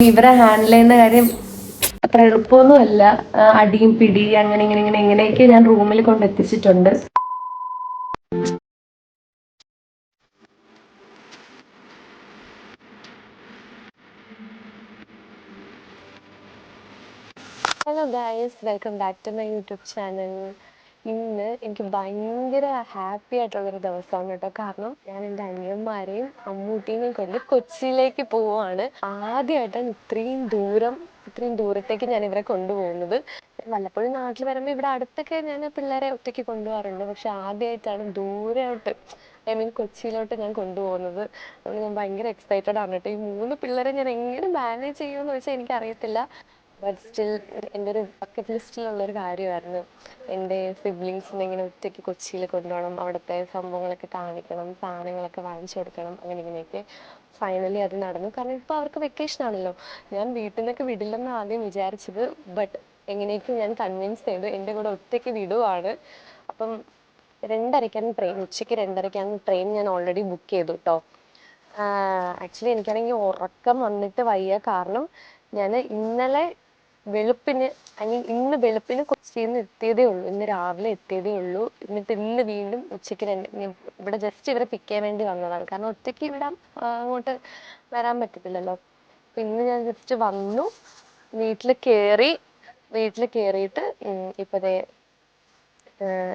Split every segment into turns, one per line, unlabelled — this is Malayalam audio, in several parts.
ഇവരെ ഹാൻഡിൽ ചെയ്യുന്ന കാര്യം അത്ര എളുപ്പമൊന്നുമല്ല. അടിയും പിടി അങ്ങനെ ഇങ്ങനെയൊക്കെ ഞാൻ റൂമിൽ കൊണ്ടെത്തിച്ചിട്ടുണ്ട്. Hello guys, welcome back to my YouTube channel. ഇന്ന് എനിക്ക് ഭയങ്കര ഹാപ്പി ആയിട്ടുള്ളൊരു ദിവസമാണ് കേട്ടോ. കാരണം ഞാൻ എൻ്റെ അനിയന്മാരെയും അമ്മൂട്ടീനെയും കൊണ്ട് കൊച്ചിയിലേക്ക് പോവുകയാണ്. ആദ്യമായിട്ടാണ് ഇത്രയും ദൂരത്തേക്ക് ഞാൻ ഇവരെ കൊണ്ടുപോകുന്നത്. വല്ലപ്പോഴും നാട്ടിൽ വരുമ്പോൾ ഇവിടെ അടുത്തൊക്കെ ഞാൻ പിള്ളേരെ ഒറ്റയ്ക്ക് കൊണ്ടുപോകാറുണ്ട്. പക്ഷെ ആദ്യമായിട്ടാണ് ദൂരോട്ട്, ഐ മീൻ കൊച്ചിയിലോട്ട് ഞാൻ കൊണ്ടുപോകുന്നത്. അതുകൊണ്ട് ഞാൻ ഭയങ്കര എക്സൈറ്റഡ് ആണ് കേട്ടോ. ഈ 3 പിള്ളേരെ ഞാൻ എങ്ങനെ മാനേജ് ചെയ്യുമെന്ന് വെച്ചാൽ എനിക്കറിയത്തില്ല. ബട്ട് സ്റ്റിൽ എൻ്റെ ഒരു ബക്കറ്റ് ലിസ്റ്റിലുള്ളൊരു കാര്യമായിരുന്നു എൻ്റെ സിബ്ലിങ്സിനെ ഇങ്ങനെ ഒറ്റയ്ക്ക് കൊച്ചിയിൽ കൊണ്ടുപോകണം, അവിടുത്തെ സംഭവങ്ങളൊക്കെ കാണിക്കണം, സാധനങ്ങളൊക്കെ വാങ്ങിച്ചു കൊടുക്കണം, ഇങ്ങനെയൊക്കെ. ഫൈനലി അത് നടന്നു. കാരണം ഇപ്പോൾ അവർക്ക് വെക്കേഷൻ ആണല്ലോ. ഞാൻ വീട്ടിൽ നിന്നൊക്കെ വിടില്ലെന്ന് ആദ്യം വിചാരിച്ചത്. ബട്ട് എങ്ങനെയൊക്കെയും ഞാൻ കൺവിൻസ് ചെയ്തു, എൻ്റെ കൂടെ ഒറ്റയ്ക്ക് വിടുവാണ്. അപ്പം 2:30 ട്രെയിൻ, ഉച്ചയ്ക്ക് 2:30 ട്രെയിൻ ഞാൻ ഓൾറെഡി ബുക്ക് ചെയ്തു കേട്ടോ. ആക്ച്വലി എനിക്കാണെങ്കിൽ ഉറക്കം വന്നിട്ട് വയ്യ. കാരണം ഞാൻ ഇന്ന് വെളുപ്പിന് കൊച്ചിയിൽ നിന്ന് എത്തിയതേ ഉള്ളൂ. ഇന്ന് രാവിലെ എത്തിയതേ ഉള്ളൂ. എന്നിട്ട് ഇന്ന് വീണ്ടും ഉച്ചയ്ക്ക് ഇവിടെ ജസ്റ്റ് ഇവരെ പിക്ക് ചെയ്യാൻ വേണ്ടി വന്നതാണ്. കാരണം ഒറ്റയ്ക്ക് ഇവിടെ അങ്ങോട്ട് വരാൻ പറ്റത്തില്ലല്ലോ. അപ്പം ഇന്ന് ഞാൻ ജസ്റ്റ് വന്നു, വീട്ടിൽ കയറിയിട്ട് ഇപ്പോഴേ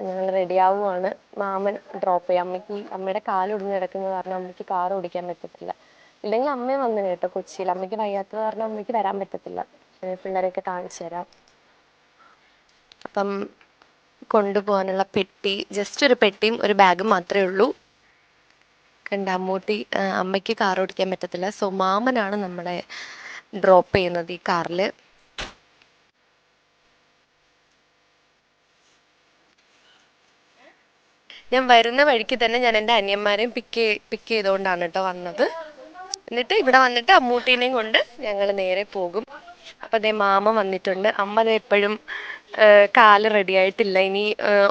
ഞങ്ങൾ റെഡി ആവുകയാണ്. മാമൻ ഡ്രോപ്പ് ചെയ്യാം. അമ്മയുടെ കാലൊടിഞ്ഞ് കിടക്കുന്നത് കാരണം അമ്മയ്ക്ക് കാർ ഓടിക്കാൻ പറ്റത്തില്ല. ഇല്ലെങ്കിൽ അമ്മയും വന്നു കേട്ടോ കൊച്ചിയിൽ. അമ്മയ്ക്ക് വയ്യാത്തത് കാരണം അമ്മയ്ക്ക് വരാൻ പറ്റത്തില്ല. പിള്ളേരെയൊക്കെ കാണിച്ചു തരാം. അപ്പം കൊണ്ടുപോകാനുള്ള പെട്ടി, ജസ്റ്റ് ഒരു പെട്ടിയും ഒരു ബാഗും മാത്രമേ ഉള്ളൂ. കണ്ട അമ്മയ്ക്ക് കാർ ഓടിക്കാൻ പറ്റത്തില്ല. സോ മാമനാണ് നമ്മളെ ഡ്രോപ്പ് ചെയ്യുന്നത് ഈ കാറിൽ. ഞാൻ വരുന്ന വഴിക്ക് തന്നെ ഞാൻ എൻ്റെ അനിയന്മാരെയും പിക്ക് ചെയ്തുകൊണ്ടാണ് കേട്ടോ വന്നത്. എന്നിട്ട് ഇവിടെ വന്നിട്ട് അമ്മൂട്ടീനെയും കൊണ്ട് ഞങ്ങൾ നേരെ പോകും. അപ്പം അതേ മാമ വന്നിട്ടുണ്ട്. അമ്മ അതേ എപ്പോഴും കാല് റെഡി ആയിട്ടില്ല. ഇനി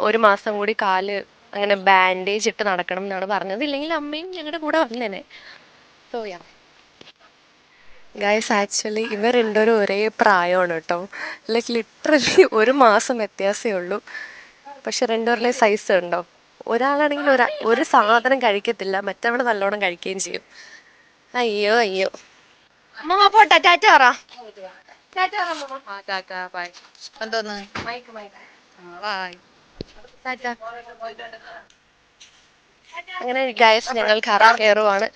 1 മാസം കൂടി കാല് അങ്ങനെ ബാൻഡേജ് ഇട്ട് നടക്കണം എന്നാണ് പറഞ്ഞത്. ഇല്ലെങ്കിൽ അമ്മയും ഞങ്ങളുടെ കൂടെ വന്നേനെ. സോ യാ ഗൈസ്, ആക്ച്വലി ഇവർ രണ്ടുപേരും ഒരേ പ്രായമാണ് കേട്ടോ. ലൈക്ക് ലിറ്ററലി 1 മാസം വ്യത്യാസമേ ഉള്ളൂ. പക്ഷെ രണ്ടുപേരുടെയും സൈസ് ഉണ്ടോ. ഒരാളാണെങ്കിൽ ഒരു സാധനം കഴിക്കത്തില്ല, മറ്റവൾ നല്ലോണം കഴിക്കുകയും ചെയ്യും. അയ്യോ അയ്യോ. അമ്മ പോട്ടെ, ടാറ്റ പറ. ബൈ. എന്തോന്ന് ബൈ ടാറ്റ. അങ്ങനെ ഗൈസ് ഞങ്ങൾ കാറിൽ കയറുവാണ്.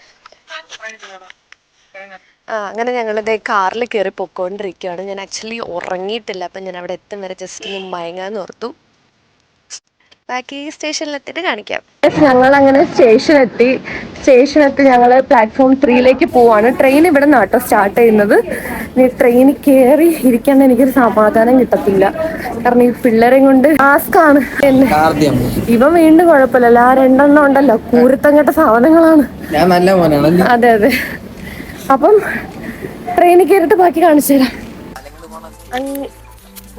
അങ്ങനെ ഞങ്ങളിത് കാറിൽ കയറി പൊക്കോണ്ടിരിക്കുകയാണ്. ഞാൻ ആക്ച്വലി ഉറങ്ങിയിട്ടില്ല. അപ്പം ഞാൻ അവിടെ എത്തും വരെ ജസ്റ്റ് ഒന്ന് മയങ്ങാന്ന് ഓർത്തു. ബാക്കി സ്റ്റേഷനിലെത്തിയിട്ട് കാണിക്കാം. ഞങ്ങളങ്ങനെ സ്റ്റേഷനെത്തി ഞങ്ങൾ പ്ലാറ്റ്ഫോം 3 പോവാണ്. ട്രെയിൻ ഇവിടെ നിന്ന് കേട്ടോ സ്റ്റാർട്ട് ചെയ്യുന്നത്. ട്രെയിനിൽ കയറി ഇരിക്കാൻ എനിക്കൊരു സമാധാനം കിട്ടത്തില്ല. കാരണം ഈ പിള്ളേരെയും കൊണ്ട് ടാസ്കാണ്. ഇവൻ വീണ്ടും കുഴപ്പമില്ലല്ലോ. ആ 2 എണ്ണം ഉണ്ടല്ലോ, കൂരത്തങ്ങട്ട സാധനങ്ങളാണ്. അതെ. അപ്പം ട്രെയിനിൽ കയറിയിട്ട് ബാക്കി കാണിച്ചു തരാം.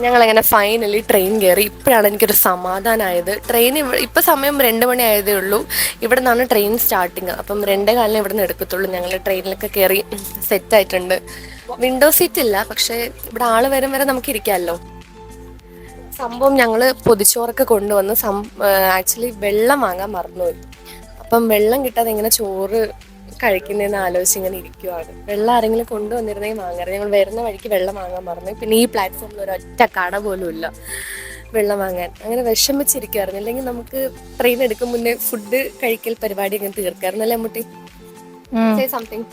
ഞങ്ങളങ്ങനെ ഫൈനലി ട്രെയിൻ കയറി. ഇപ്പോഴാണ് എനിക്കൊരു സമാധാനമായത്. ട്രെയിൻ ഇപ്പം സമയം 2 മണി ആയതേ ഉള്ളൂ. ഇവിടെ നിന്നാണ് ട്രെയിൻ സ്റ്റാർട്ടിങ്. അപ്പം 2:15 ഇവിടെ നിന്ന് എടുക്കത്തുള്ളൂ. ഞങ്ങൾ ട്രെയിനിലൊക്കെ കയറി സെറ്റായിട്ടുണ്ട്. വിൻഡോ സീറ്റ് ഇല്ല, പക്ഷേ ഇവിടെ ആള് വരും വരെ നമുക്ക് ഇരിക്കാമല്ലോ. സംഭവം ഞങ്ങൾ പൊതിച്ചോറൊക്കെ കൊണ്ടുവന്ന് ആക്ച്വലി വെള്ളം വാങ്ങാൻ മറന്നുപോയി. അപ്പം വെള്ളം കിട്ടാതെ ഇങ്ങനെ ചോറ് കഴിക്കുന്നതെന്ന് ആലോചിച്ച് ഇങ്ങനെ ഇരിക്കുവാണ്. വെള്ളം ആരെങ്കിലും കൊണ്ടുവന്നിരുന്നെങ്കിൽ വാങ്ങാറ്. ഞങ്ങൾ വരുന്ന വഴിക്ക് വെള്ളം വാങ്ങാൻ മറന്നു. പിന്നെ ഈ പ്ലാറ്റ്ഫോമിൽ ഒരൊറ്റ കട പോലും ഇല്ല വെള്ളം വാങ്ങാൻ. അങ്ങനെ വിഷമിച്ചിരിക്കുവായിരുന്നു. അല്ലെങ്കിൽ നമുക്ക് ട്രെയിൻ എടുക്കും മുന്നേ ഫുഡ് കഴിക്കൽ പരിപാടി ഇങ്ങനെ തീർക്കാറുണ്ടല്ലേ അമ്മൂട്ടി? Say something.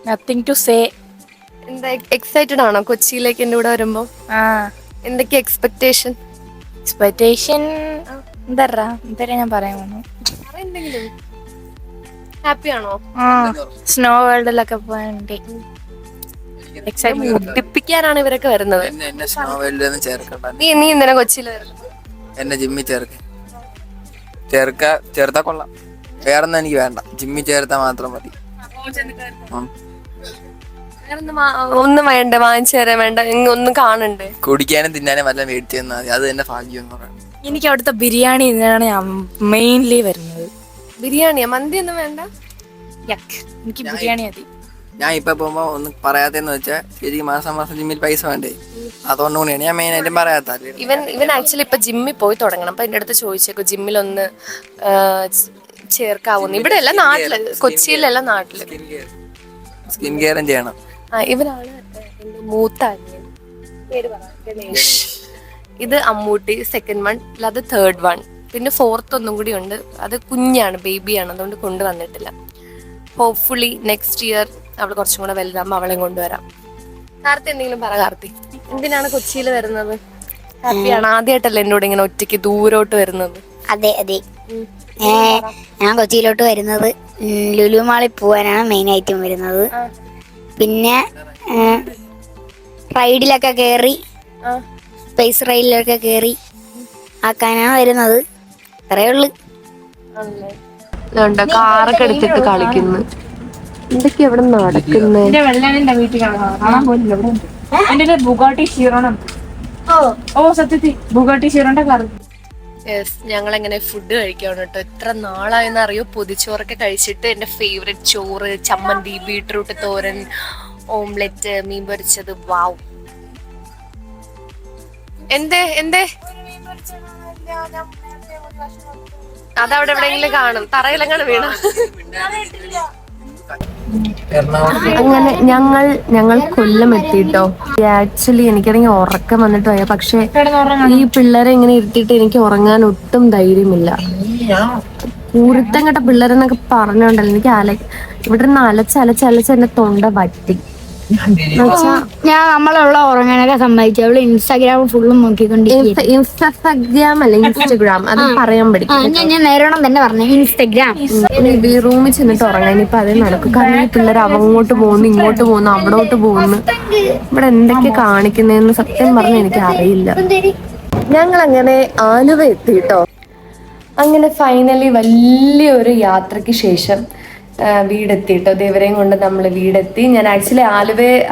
Nothing to say.
എന്താ എക്സൈറ്റഡ് ആണോ കൊച്ചിയിലേക്ക് എൻ്റെ കൂടെ വരുമ്പോൾ? എന്തൊക്കെയാ എക്സ്പെക്ടേഷൻ?
എന്താ ഞാൻ പറയാൻ
എന്തെങ്കിലും ഹാപ്പി ആണോ?
സ്നോ വേൾഡിലൊക്കെ പോകാനുണ്ട്.
മുട്ടിപ്പിക്കാനാണ് ഇവരൊക്കെ വരുന്നത്. നീ ഇന്നലെ കൊച്ചിയിൽ വരുന്നത്
എന്നെ ജിമ്മി ചേർത്താ കൊള്ളാം. വേറൊന്നും എനിക്ക് വേണ്ട, ജിമ്മി ചേർത്താ മാത്രം മതി.
ഒന്നും വേണ്ട, വാങ്ങിച്ചു തരാൻ വേണ്ട, ഒന്നും കാണണ്ടേ?
കുടിക്കാനും തിന്നാനും വല്ല മേടിച്ചു തന്നാൽ മതി. അത് തന്നെ ഭാഗ്യം എന്ന് പറയാം.
എനിക്ക് അവിടുത്തെ ബിരിയാണി ഇതിനാണ് ഞാൻ മെയിൻലി വരുന്നത്.
ബിരിയാണിയാ? മന്തി ഒന്നും വേണ്ട?
എനിക്ക് ബിരിയാണി മതി.
ഞാൻ ഇപ്പൊ പോകുമ്പോ ഒന്നും പറയാത്തെന്ന് വെച്ചാൽ ശരിക്കും മാസം മാസം ജിമ്മിൽ പൈസ വേണ്ടേ, അതുകൊണ്ടുകൂടിയാണ് ഞാൻ മെയിൻ ആയിട്ടും പറയാത്ത.
ഇവൻ ആക്ച്വലി ഇപ്പൊ ജിമ്മിൽ പോയി തുടങ്ങണം. അപ്പൊ എന്റെ അടുത്ത് ചോദിച്ചേക്കും ജിമ്മിലൊന്ന് ചേർക്കാവുന്നു. ഇവിടെ അല്ല, നാട്ടില്, കൊച്ചിയിലല്ല, നാട്ടില്.
സ്കിൻ കെയറും ചെയ്യണം.
ഇവനാണ് എന്റെ മൂത്ത അനിയൻ. പേര് പറ. ഗണേഷ്. ഇത് അമ്മൂട്ടി, സെക്കൻഡ് വൺ. അത് തേർഡ് വൺ. പിന്നെ ഫോർത്ത് ഒന്നും കൂടി ഉണ്ട്. അത് കുഞ്ഞാണ്, ബേബിയാണ്, അതുകൊണ്ട് കൊണ്ടുവന്നിട്ടില്ല. ഹോപ്പ്ഫുള്ളി നെക്സ്റ്റ് ഇയർ അവൾ കുറച്ചും കൂടെ വലുതാകുമ്പോൾ അവളെയും കൊണ്ടുവരാം. കാർത്തി എന്തെങ്കിലും പറ. കാർത്തി എന്തിനാണ് കൊച്ചിയിൽ വരുന്നത്? ഹാപ്പിയാണ്? ആദ്യമായിട്ടല്ലേ എന്നോട് ഇങ്ങനെ ഒറ്റയ്ക്ക് ദൂരോട്ട് വരുന്നത്?
അതെ അതെ, ഞാൻ കൊച്ചിയിലോട്ട് വരുന്നത് ലുലു മാളിൽ പോകാനാണ് മെയിൻ ആയിട്ടും വരുന്നത്. പിന്നെ റൈഡിലൊക്കെ കയറി, സ്പേസ് റൈഡിലൊക്കെ കയറി ആക്കാനാണ് വരുന്നത്. അത്രയേ ഉള്ളു.
കാറൊക്കെ എടുത്തിട്ട് കളിക്കുന്നു. എന്തൊക്കെയാ ഇവിടെ നടക്കുന്നത്? ഞങ്ങൾ എങ്ങനെ ഫുഡ് കഴിക്കാണ് കേട്ടോ. എത്ര നാളായെന്ന് അറിയോ പൊതിച്ചോറൊക്കെ കഴിച്ചിട്ട്. എന്റെ ഫേവറേറ്റ് ചോറ്, ചമ്മന്തി, ബീട്രൂട്ട് തോരൻ, ഓംലെറ്റ്, മീൻ പൊരിച്ചത്. വാവ്. എന്തേ അതവിടെ എവിടെയെങ്കിലും കാണും. തറയിലെങ്ങനെ വീണ. അങ്ങനെ ഞങ്ങൾ കൊല്ലം എത്തിട്ടോ. ആക്ച്വലി എനിക്കാണെങ്കിൽ ഉറക്കം വന്നിട്ട് പോയ, പക്ഷെ ഈ പിള്ളേരെ ഇങ്ങനെ ഇരുത്തിയിട്ട് എനിക്ക് ഉറങ്ങാൻ ഒട്ടും ധൈര്യമില്ല. കൂരുത്തം കേട്ട പിള്ളേരെന്നൊക്കെ പറഞ്ഞോണ്ടല്ലോ എനിക്ക് ഇവിടെ നിന്ന് അലച്ചലച്ചലച്ച് എന്റെ തൊണ്ട വറ്റി.
ഞാൻ നമ്മളുള്ള ഉറങ്ങാനൊക്കെ സമ്മതിച്ചു. അവള് ഇൻസ്റ്റാഗ്രാം ഫുള്ളും നോക്കിക്കൊണ്ടിരിക്കും.
ഇൻസ്റ്റാഗ്രാം അല്ല, ഇൻസ്റ്റഗ്രാം. അത് പറയാൻ പഠിക്കും.
ഞാൻ നേരോണം തന്നെ പറഞ്ഞു, ഇൻസ്റ്റാഗ്രാം.
റൂമിൽ ചെന്നിട്ട് ഉറങ്ങാൻ ഇനിയിപ്പൊ അതേ നടക്കും. കാരണം ഈ പിള്ളേർ അങ്ങോട്ട് പോകുന്നു, ഇങ്ങോട്ട് പോകുന്നു, അവിടോട്ട് പോകുന്നു. ഇവിടെ എന്തൊക്കെ കാണിക്കുന്നതെന്ന് സത്യം പറഞ്ഞ എനിക്ക് അറിയില്ല. ഞങ്ങൾ അങ്ങനെ ആലുവ എത്തിട്ടോ. അങ്ങനെ ഫൈനലി വലിയൊരു യാത്രയ്ക്ക് ശേഷം വീടെത്തിട്ടോ. ദേവരെയും കൊണ്ട് നമ്മൾ വീടെത്തി. ഞാൻ ആക്ച്വലി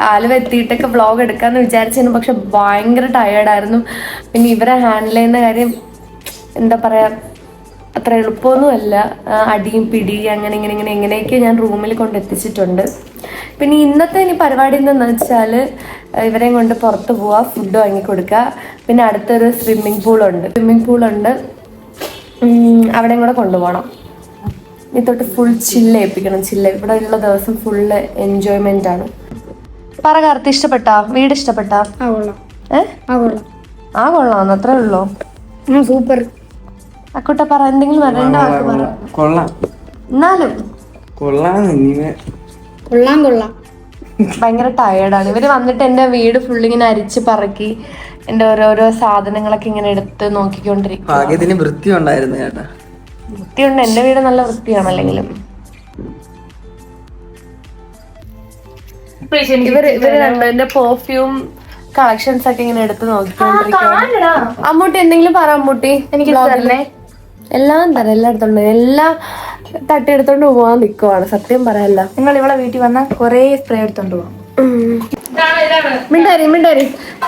ആലുവ എത്തിയിട്ടൊക്കെ വ്ളോഗ് എടുക്കാമെന്ന് വിചാരിച്ചിരുന്നു, പക്ഷെ ഭയങ്കര ടയേർഡായിരുന്നു. പിന്നെ ഇവരെ ഹാൻഡിൽ ചെയ്യുന്ന കാര്യം എന്താ പറയുക, അത്ര എളുപ്പമൊന്നുമല്ല. അടിയും പിടി അങ്ങനെ എങ്ങനെയൊക്കെ ഞാൻ റൂമിൽ കൊണ്ടെത്തിച്ചിട്ടുണ്ട്. പിന്നെ ഇന്നത്തെ ഇനി പരിപാടി എന്താണെന്ന് വെച്ചാൽ ഇവരെയും കൊണ്ട് പുറത്ത് പോവുക, ഫുഡ് വാങ്ങിക്കൊടുക്കുക. പിന്നെ അടുത്തൊരു സ്വിമ്മിംഗ് പൂളുണ്ട്, അവിടെയും കൂടെ കൊണ്ടുപോകണം. ഇനി തൊട്ട് ഫുൾ ചില്ലേൽപ്പിക്കണം. ഇവിടെ ഉള്ള ദിവസം ഫുള്ള് എൻജോയ്മെന്റ് ആണ്. പറ കാർത്തി, ഇഷ്ടപ്പെട്ടാ? വീട് ഇഷ്ടപ്പെട്ടാ? കൊള്ളാം. അത്രേ ഉള്ളോ?
സൂപ്പർ.
അക്കുട്ട പറ, എന്തെങ്കിലും പറയണ്ട വാക്ക് പറ. എന്നാലും
കൊള്ളാം.
ഭയങ്കര ടയേർഡാണ്. ഇവര് വന്നിട്ട് എന്റെ വീട് ഫുള്ളിങ്ങനെ അരിച്ച് പറക്കി എന്റെ ഓരോരോ സാധനങ്ങളൊക്കെ ഇങ്ങനെ എടുത്ത് നോക്കിക്കൊണ്ടിരിക്കും.
വൃത്തി ഉണ്ടായിരുന്നു ചേട്ടാ.
വൃത്തിയുണ്ട്, എന്റെ വീട് നല്ല വൃത്തിയാണ്. അല്ലെങ്കിലും ഇവര് കണ്ടോ എന്റെ പെർഫ്യൂം കളക്ഷൻസ് ഒക്കെ ഇങ്ങനെ എടുത്ത് നോക്കിക്കൊണ്ടിരിക്കുകയാണ്. അമ്മൂട്ടി എന്തെങ്കിലും പറ. അമ്മൂട്ടി എനിക്ക് എല്ലാം തരാം, എല്ലായിടത്തുണ്ട്. എല്ലാം തട്ടിയെടുത്തോണ്ട് പോവാൻ നിൽക്കുവാണ്. സത്യം പറയല്ല.
നിങ്ങൾ ഇവിടെ വീട്ടിൽ വന്നാൽ കുറേ സ്പ്രേ എടുത്തോണ്ട് പോകാം.
മിണ്ടാരി.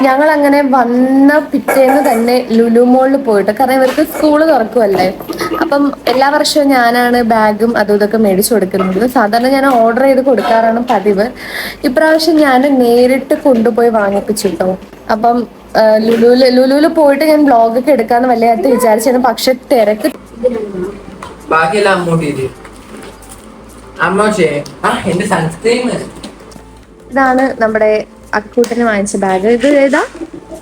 ഞങ്ങൾ അങ്ങനെ വന്ന പിറ്റേന്ന് തന്നെ ലുലു മോളിൽ പോയിട്ട്, കാരണം ഇവർക്ക് സ്കൂള് തുറക്കുമല്ലേ. അപ്പം എല്ലാ വർഷവും ഞാനാണ് ബാഗും അതും ഇതൊക്കെ മേടിച്ചു കൊടുക്കുന്നത്. സാധാരണ ഞാൻ ഓർഡർ ചെയ്ത് കൊടുക്കാറാണ് പതിവ്. ഇപ്രാവശ്യം ഞാൻ നേരിട്ട് കൊണ്ടുപോയി വാങ്ങിപ്പിച്ചു കേട്ടോ. അപ്പം ലുലുവില് പോയിട്ട് ഞാൻ വ്ളോഗൊക്കെ എടുക്കാന്ന് വല്ലതായിട്ട് വിചാരിച്ചാണ്. പക്ഷെ തിരക്ക്. ഇതാണ് നമ്മുടെ അക്കൂട്ടിന് വാങ്ങിച്ച ബാഗ്. ഇത് ഏതാ?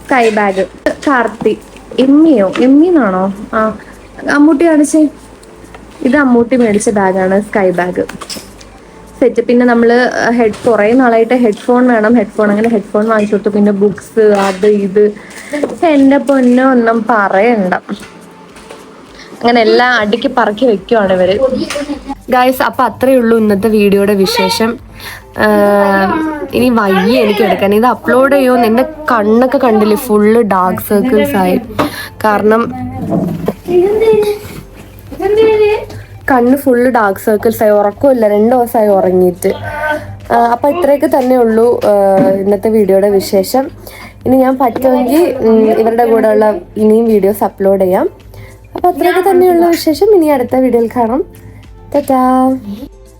Sky bag. കാർത്തി എമ്മിന്നാണോ? അമ്മൂട്ടി കാണിച്ചേ. ഇത് അമ്മൂട്ടി മേടിച്ച ബാഗാണ്, സ്കൈ ബാഗ് സെറ്റ്. പിന്നെ നമ്മള് കുറേ നാളായിട്ട് ഹെഡ്ഫോൺ വേണം. അങ്ങനെ ഹെഡ്ഫോൺ വാങ്ങിച്ചു കൊടുത്തു. പിന്നെ ബുക്സ്, അത് ഇത്. എന്റെ പൊന്നോ, ഒന്നും പറയണ്ട. അങ്ങനെ എല്ലാം അടുക്കി പറക്കി വെക്കുവാണ് ഇവര്. ഗൈസ്, അപ്പൊ അത്രയേ ഉള്ളൂ ഇന്നത്തെ വീഡിയോയുടെ വിശേഷം. ഇനി വയ്യ എനിക്ക് എടുക്കാൻ. ഇത് അപ്ലോഡ് ചെയ്യുമെന്ന് എന്റെ കണ്ണൊക്കെ കണ്ടില്ലേ, ഫുള്ള് ഡാർക്ക് സർക്കിൾസ് ആയി. കാരണം കണ്ണ് ഫുള്ള് ഡാർക്ക് സർക്കിൾസ് ആയി. ഉറക്കമില്ല, 2 ദിവസമായി ഉറങ്ങിയിട്ട്. അപ്പൊ ഇത്രയൊക്കെ തന്നെ ഉള്ളൂ ഇന്നത്തെ വീഡിയോയുടെ വിശേഷം. ഇനി ഞാൻ പറ്റുമെങ്കിൽ ഇവരുടെ കൂടെയുള്ള ഇനിയും വീഡിയോസ് അപ്ലോഡ് ചെയ്യാം. അപ്പൊ അത്രയൊക്കെ തന്നെയുള്ള വിശേഷം. ഇനി അടുത്ത വീഡിയോയിൽ കാണാം. ടാറ്റാ.